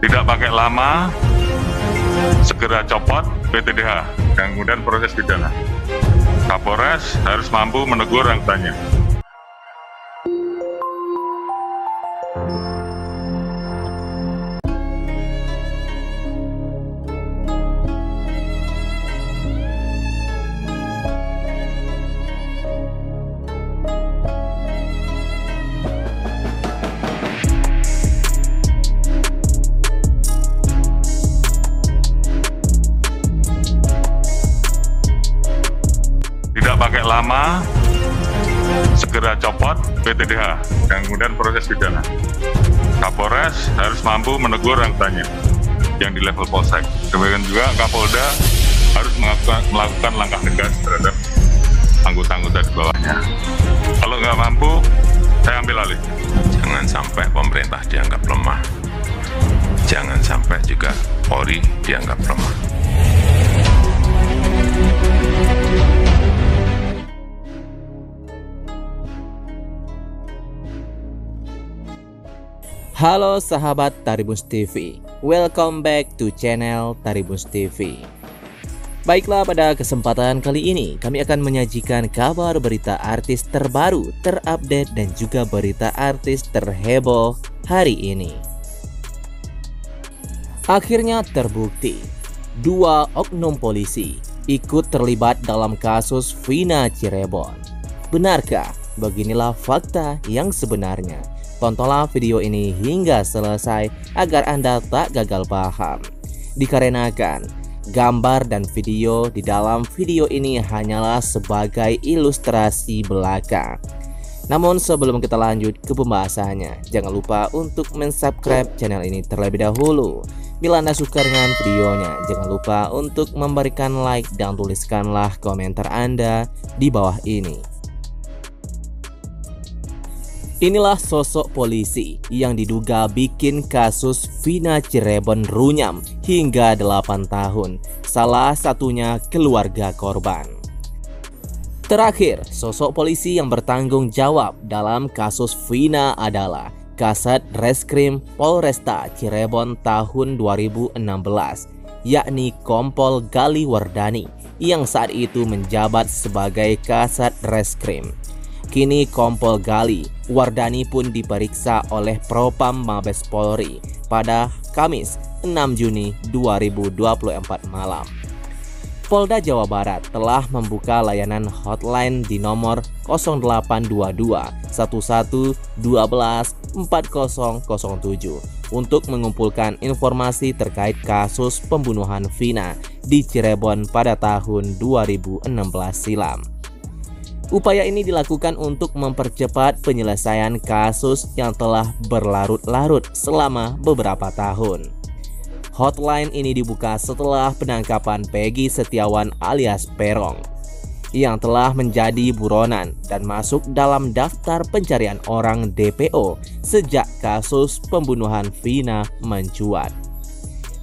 Tidak pakai lama, segera copot PTDH dan kemudian proses pidana. Kapolres harus mampu menegur yang bertanya. Tidak pakai lama, segera copot PTDH dan kemudian proses pidana. Kapolres harus mampu menegur yang bertanya yang di level polsek. Demikian juga Kapolda harus melakukan langkah tegas terhadap anggota-anggota di bawahnya. Kalau nggak mampu, saya ambil alih. Jangan sampai pemerintah dianggap lemah. Jangan sampai juga Polri dianggap lemah. Halo sahabat Taribus TV, welcome back to channel Taribus TV. Baiklah, pada kesempatan kali ini kami akan menyajikan kabar berita artis terbaru, terupdate dan juga berita artis terheboh hari ini. Akhirnya terbukti, 2 oknum polisi ikut terlibat dalam kasus Vina Cirebon. Benarkah? Beginilah fakta yang sebenarnya. Tontonlah video ini hingga selesai agar Anda tak gagal paham. Dikarenakan gambar dan video di dalam video ini hanyalah sebagai ilustrasi belaka. Namun sebelum kita lanjut ke pembahasannya, jangan lupa untuk mensubscribe channel ini terlebih dahulu. Bila Anda suka dengan videonya, jangan lupa untuk memberikan like dan tuliskanlah komentar Anda di bawah ini. Inilah sosok polisi yang diduga bikin kasus Vina Cirebon runyam hingga 8 tahun, salah satunya keluarga korban. Terakhir, sosok polisi yang bertanggung jawab dalam kasus Vina adalah Kasat Reskrim Polresta Cirebon tahun 2016, yakni Kompol Gali Wardani yang saat itu menjabat sebagai Kasat Reskrim. Kini Kompol Gali Wardani pun diperiksa oleh Propam Mabes Polri pada Kamis 6 Juni 2024 malam. Polda Jawa Barat telah membuka layanan hotline di nomor 0822 11 12 4007 untuk mengumpulkan informasi terkait kasus pembunuhan Vina di Cirebon pada tahun 2016 silam. Upaya ini dilakukan untuk mempercepat penyelesaian kasus yang telah berlarut-larut selama beberapa tahun. Hotline ini dibuka setelah penangkapan Peggy Setiawan alias Peron yang telah menjadi buronan dan masuk dalam daftar pencarian orang DPO sejak kasus pembunuhan Vina mencuat.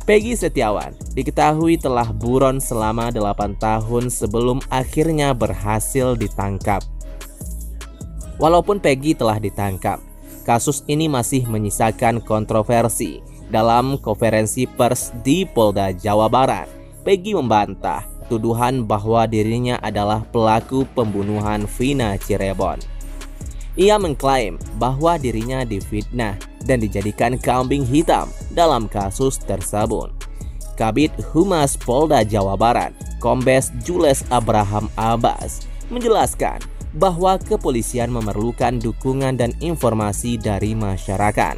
Peggy Setiawan diketahui telah buron selama 8 tahun sebelum akhirnya berhasil ditangkap. Walaupun Peggy telah ditangkap, kasus ini masih menyisakan kontroversi. Dalam konferensi pers di Polda Jawa Barat, Peggy membantah tuduhan bahwa dirinya adalah pelaku pembunuhan Vina Cirebon. Ia mengklaim bahwa dirinya difitnah dan dijadikan kambing hitam dalam kasus tersebut. Kabid Humas Polda Jawa Barat, Kombes Jules Abraham Abbas, menjelaskan bahwa kepolisian memerlukan dukungan dan informasi dari masyarakat.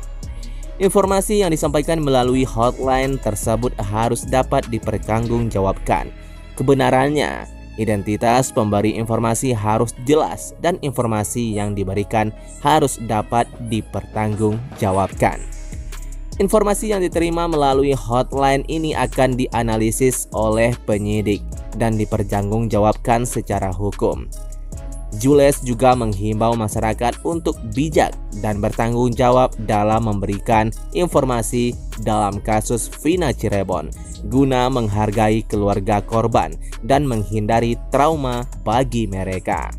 Informasi yang disampaikan melalui hotline tersebut harus dapat dipertanggungjawabkan. Kebenarannya, identitas pemberi informasi harus jelas dan informasi yang diberikan harus dapat dipertanggungjawabkan. Informasi yang diterima melalui hotline ini akan dianalisis oleh penyidik dan dipertanggungjawabkan secara hukum. Jules juga menghimbau masyarakat untuk bijak dan bertanggung jawab dalam memberikan informasi dalam kasus Vina Cirebon guna menghargai keluarga korban dan menghindari trauma bagi mereka.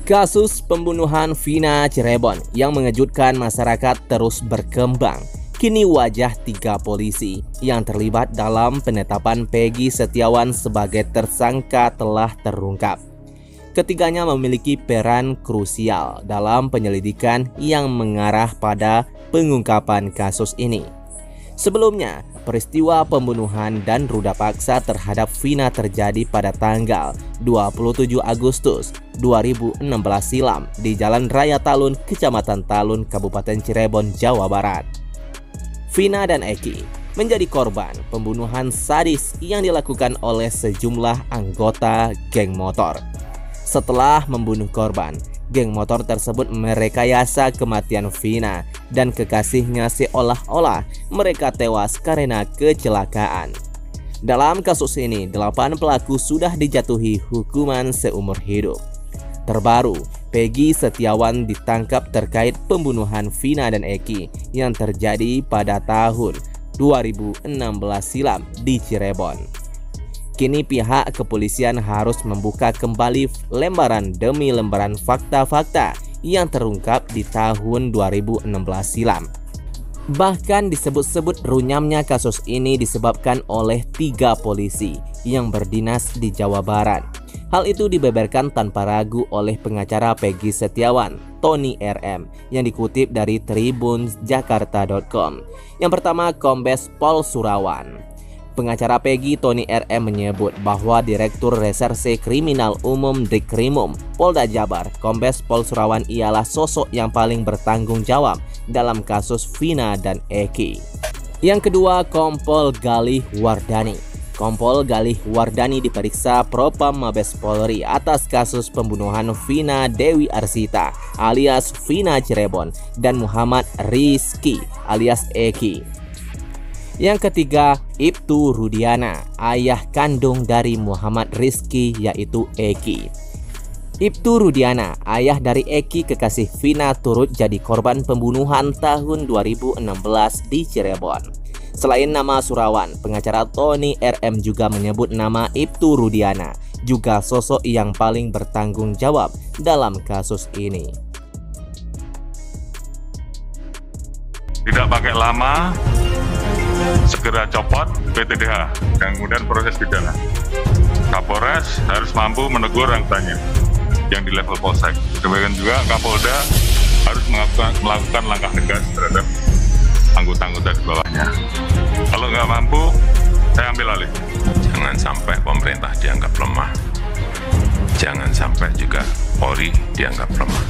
Kasus pembunuhan Vina Cirebon yang mengejutkan masyarakat terus berkembang. Kini wajah 3 polisi yang terlibat dalam penetapan Peggy Setiawan sebagai tersangka telah terungkap. Ketiganya memiliki peran krusial dalam penyelidikan yang mengarah pada pengungkapan kasus ini. Sebelumnya, peristiwa pembunuhan dan ruda paksa terhadap Vina terjadi pada tanggal 27 Agustus 2016 silam di Jalan Raya Talun, Kecamatan Talun, Kabupaten Cirebon, Jawa Barat. Vina dan Eki menjadi korban pembunuhan sadis yang dilakukan oleh sejumlah anggota geng motor. Setelah membunuh korban, geng motor tersebut merekayasa kematian Vina dan kekasihnya seolah-olah mereka tewas karena kecelakaan. Dalam kasus ini, 8 pelaku sudah dijatuhi hukuman seumur hidup. Terbaru, Peggy Setiawan ditangkap terkait pembunuhan Vina dan Eki yang terjadi pada tahun 2016 silam di Cirebon. Kini pihak kepolisian harus membuka kembali lembaran demi lembaran fakta-fakta yang terungkap di tahun 2016 silam. Bahkan disebut-sebut runyamnya kasus ini disebabkan oleh 3 polisi yang berdinas di Jawa Barat. Hal itu dibeberkan tanpa ragu oleh pengacara Peggy Setiawan, Tony RM, yang dikutip dari tribunjakarta.com. Yang pertama, Kombes Pol Surawan. Pengacara Peggy, Tony RM, menyebut bahwa Direktur Reserse Kriminal Umum Dikrimum Polda Jabar, Kombes Pol Surawan ialah sosok yang paling bertanggung jawab dalam kasus Vina dan Eki. Yang kedua, Kompol Galih Wardani. Kompol Galih Wardani diperiksa Propam Mabes Polri atas kasus pembunuhan Vina Dewi Arsita alias Vina Cirebon dan Muhammad Rizky alias Eki. Yang ketiga, Ibtu Rudiana, ayah kandung dari Muhammad Rizky yaitu Eki. Ibtu Rudiana, ayah dari Eki kekasih Vina, turut jadi korban pembunuhan tahun 2016 di Cirebon. Selain nama Surawan, pengacara Tony RM juga menyebut nama Ibtu Rudiana, juga sosok yang paling bertanggung jawab dalam kasus ini. Tidak pakai lama, segera copot PTDH dan kemudian proses pidana. Kapolres harus mampu menegur anggotanya yang di level polsek. Demikian juga Kapolda harus melakukan langkah tegas terhadap anggota-anggota di bawahnya. Kalau nggak mampu, saya ambil alih. Jangan sampai pemerintah dianggap lemah. Jangan sampai juga Polri dianggap lemah.